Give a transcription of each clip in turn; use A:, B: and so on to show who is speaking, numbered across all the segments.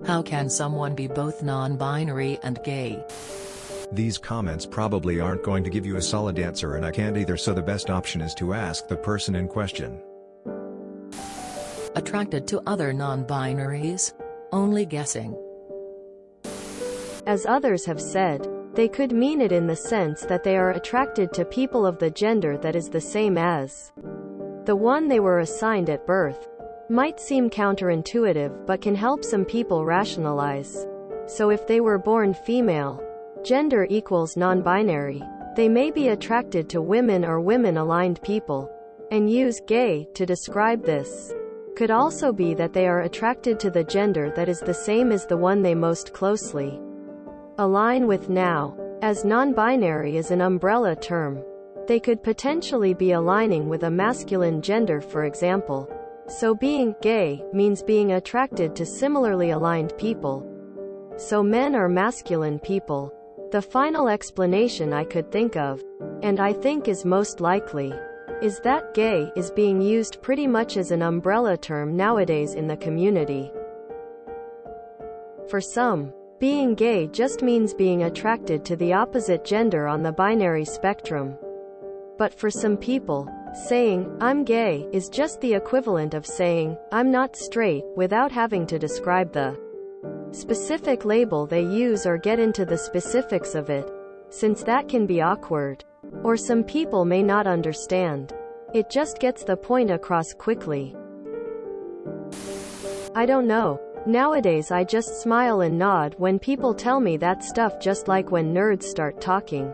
A: How can someone be both non-binary and gay?
B: These comments probably aren't going to give you a solid answer, and I can't either, so the best option is to ask the person in question.
A: Attracted to other non-binaries? Only guessing.
C: As others have said, they could mean it in the sense that they are attracted to people of the gender that is the same as the one they were assigned at birth. Might seem counterintuitive but can help some people rationalize. So if they were born female, gender equals non-binary, they may be attracted to women or women-aligned people, and use gay to describe this. Could also be that they are attracted to the gender that is the same as the one they most closely align with now. As non-binary is an umbrella term, they could potentially be aligning with a masculine gender, for example. So being gay means being attracted to similarly aligned people. So men are masculine people. The final explanation I could think of, and I think is most likely, is that gay is being used pretty much as an umbrella term nowadays in the community. For some, being gay just means being attracted to the opposite gender on the binary spectrum. But for some people, saying, "I'm gay," is just the equivalent of saying, "I'm not straight," without having to describe the specific label they use or get into the specifics of it, since that can be awkward. Or some people may not understand. It just gets the point across quickly. I don't know. Nowadays I just smile and nod when people tell me that stuff, just like when nerds start talking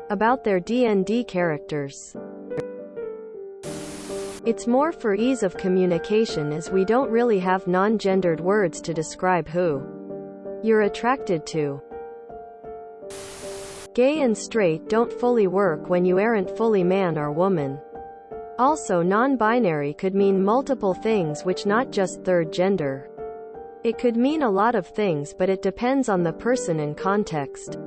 C: about their D&D characters. It's more for ease of communication, as we don't really have non-gendered words to describe who you're attracted to. Gay and straight don't fully work when you aren't fully man or woman. Also, non-binary could mean multiple things, which not just third gender. It could mean a lot of things, but it depends on the person and context.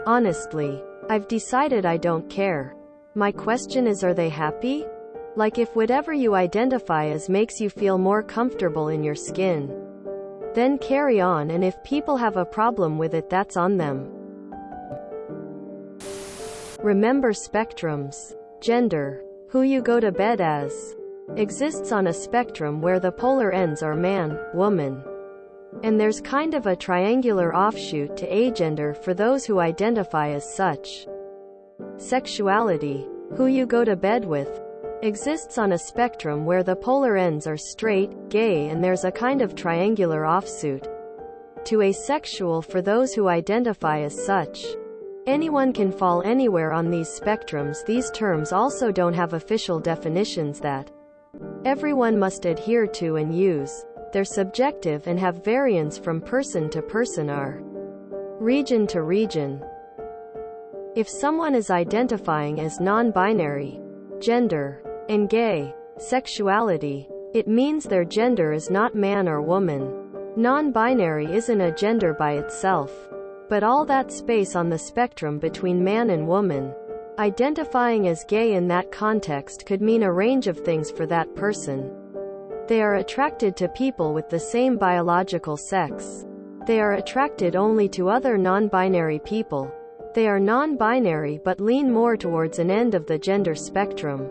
C: Honestly, I've decided I don't care. My question is, are they happy? Like, if whatever you identify as makes you feel more comfortable in your skin, then carry on, and if people have a problem with it, that's on them. Remember spectrums. Gender, who you go to bed as, exists on a spectrum where the polar ends are man, woman. And there's kind of a triangular offshoot to agender for those who identify as such. Sexuality, who you go to bed with, exists on a spectrum where the polar ends are straight, gay, and there's a kind of triangular offshoot to asexual for those who identify as such. Anyone can fall anywhere on these spectrums. These terms also don't have official definitions that everyone must adhere to and use. They're subjective and have variance from person to person or region to region. If someone is identifying as non-binary, gender, and gay, sexuality, it means their gender is not man or woman. Non-binary isn't a gender by itself, but all that space on the spectrum between man and woman. Identifying as gay in that context could mean a range of things for that person. They are attracted to people with the same biological sex. They are attracted only to other non-binary people. They are non-binary but lean more towards an end of the gender spectrum,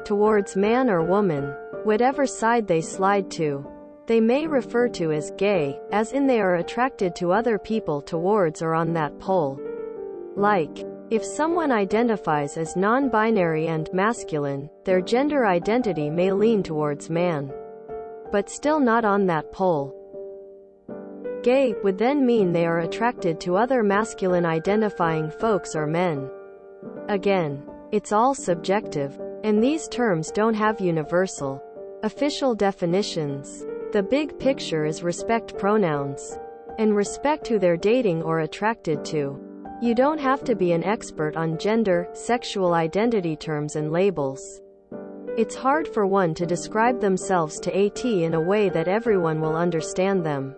C: towards man or woman, whatever side they slide to. They may refer to as gay, as in they are attracted to other people towards or on that pole. Like, if someone identifies as non-binary and masculine, their gender identity may lean towards man, but still not on that pole. Gay would then mean they are attracted to other masculine identifying folks or men. Again, it's all subjective, and these terms don't have universal, official definitions. The big picture is respect pronouns, and respect who they're dating or attracted to. You don't have to be an expert on gender, sexual identity terms and labels. It's hard for one to describe themselves to AT in a way that everyone will understand them.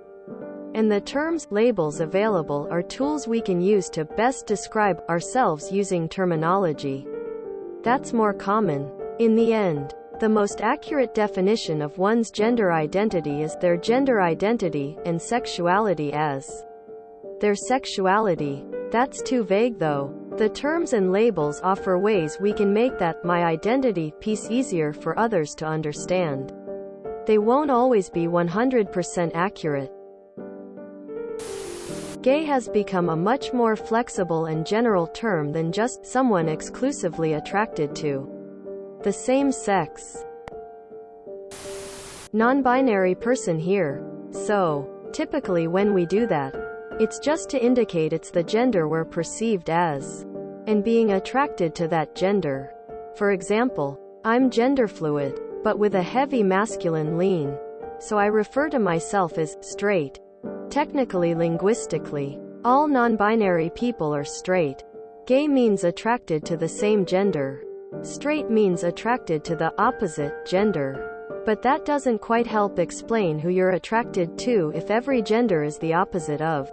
C: And the terms, labels available are tools we can use to best describe ourselves using terminology that's more common. In the end, The most accurate definition of one's gender identity is their gender identity, and sexuality as their sexuality. That's too vague though. The terms and labels offer ways we can make that my identity piece easier for others to understand. They won't always be 100% accurate. Gay has become a much more flexible and general term than just someone exclusively attracted to the same sex. Non-binary person here. So, typically when we do that, it's just to indicate it's the gender we're perceived as, and being attracted to that gender. For example, I'm gender fluid, but with a heavy masculine lean. So I refer to myself as straight. Technically, linguistically, all non-binary people are straight. Gay means attracted to the same gender. Straight means attracted to the opposite gender. But that doesn't quite help explain who you're attracted to if every gender is the opposite of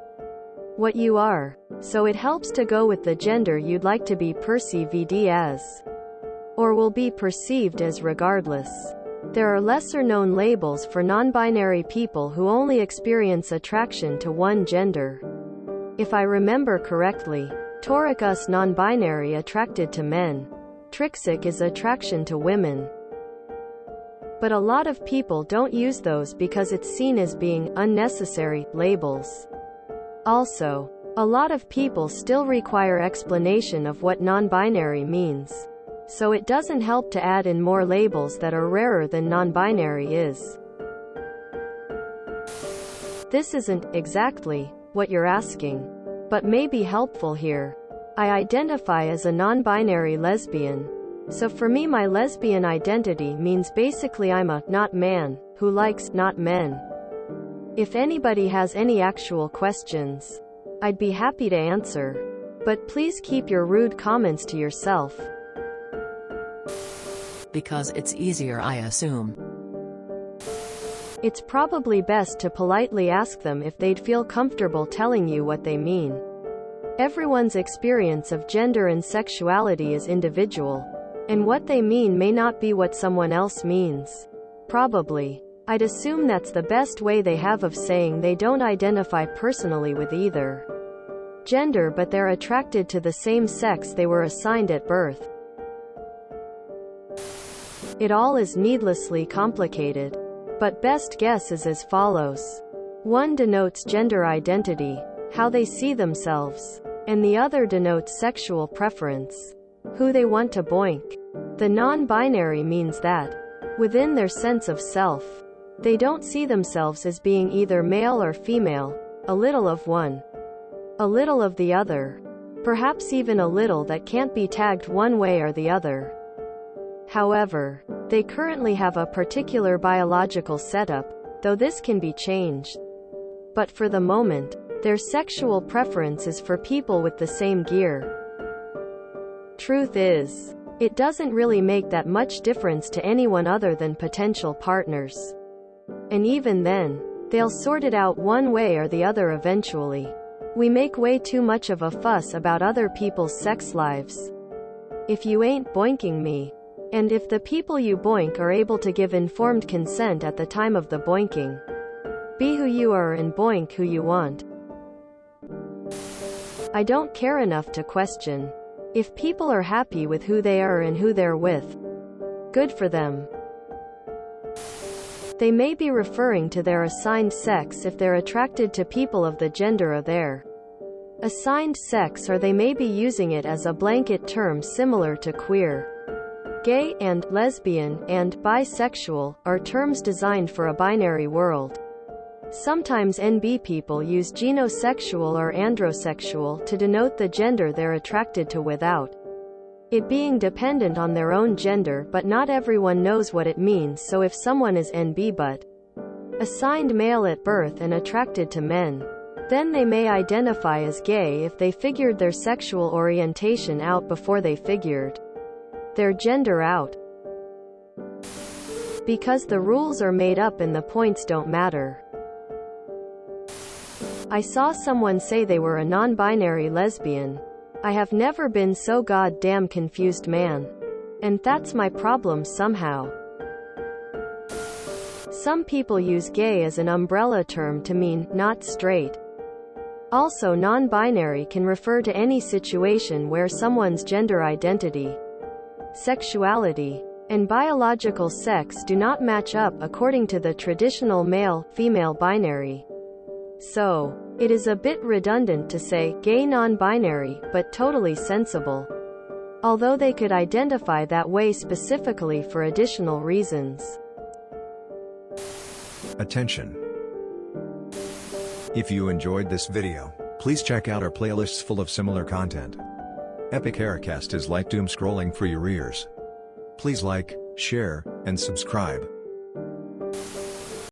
C: what you are. So it helps to go with the gender you'd like to be perceived as, or will be perceived as regardless. There are lesser-known labels for non-binary people who only experience attraction to one gender. If I remember correctly, Taurus non-binary attracted to men. Trixic is attraction to women. But a lot of people don't use those because it's seen as being unnecessary labels. Also, a lot of people still require explanation of what non-binary means. So it doesn't help to add in more labels that are rarer than non-binary is. This isn't exactly what you're asking, but may be helpful here. I identify as a non-binary lesbian. So for me, my lesbian identity means basically I'm a not man who likes not men. If anybody has any actual questions, I'd be happy to answer. But please keep your rude comments to yourself.
A: Because it's easier, I assume.
C: It's probably best to politely ask them if they'd feel comfortable telling you what they mean. Everyone's experience of gender and sexuality is individual, and what they mean may not be what someone else means. Probably. I'd assume that's the best way they have of saying they don't identify personally with either gender, but they're attracted to the same sex they were assigned at birth. It all is needlessly complicated, but best guess is as follows. One denotes gender identity, how they see themselves, and the other denotes sexual preference, who they want to boink. The non-binary means that, within their sense of self, they don't see themselves as being either male or female, a little of one, a little of the other, perhaps even a little that can't be tagged one way or the other. However, they currently have a particular biological setup, though this can be changed. But for the moment, their sexual preference is for people with the same gear. Truth is, it doesn't really make that much difference to anyone other than potential partners. And even then, they'll sort it out one way or the other eventually. We make way too much of a fuss about other people's sex lives. If you ain't boinking me, and if the people you boink are able to give informed consent at the time of the boinking, be who you are and boink who you want. I don't care enough to question. If people are happy with who they are and who they're with, good for them. They may be referring to their assigned sex if they're attracted to people of the gender of their assigned sex, or they may be using it as a blanket term similar to queer. Gay and lesbian and bisexual are terms designed for a binary world. Sometimes NB people use genosexual or androsexual to denote the gender they're attracted to without it being dependent on their own gender, but not everyone knows what it means. So if someone is NB but assigned male at birth and attracted to men, then they may identify as gay if they figured their sexual orientation out before they figured their gender out. Because the rules are made up and the points don't matter. I saw someone say they were a non-binary lesbian. I have never been so goddamn confused, man. And that's my problem somehow. Some people use gay as an umbrella term to mean not straight. Also, non-binary can refer to any situation where someone's gender identity, sexuality, and biological sex do not match up according to the traditional male-female binary. So, it is a bit redundant to say gay non-binary, but totally sensible. Although they could identify that way specifically for additional reasons.
B: Attention! If you enjoyed this video, please check out our playlists full of similar content. Epic Haircast is like doom scrolling for your ears. Please like, share, and subscribe.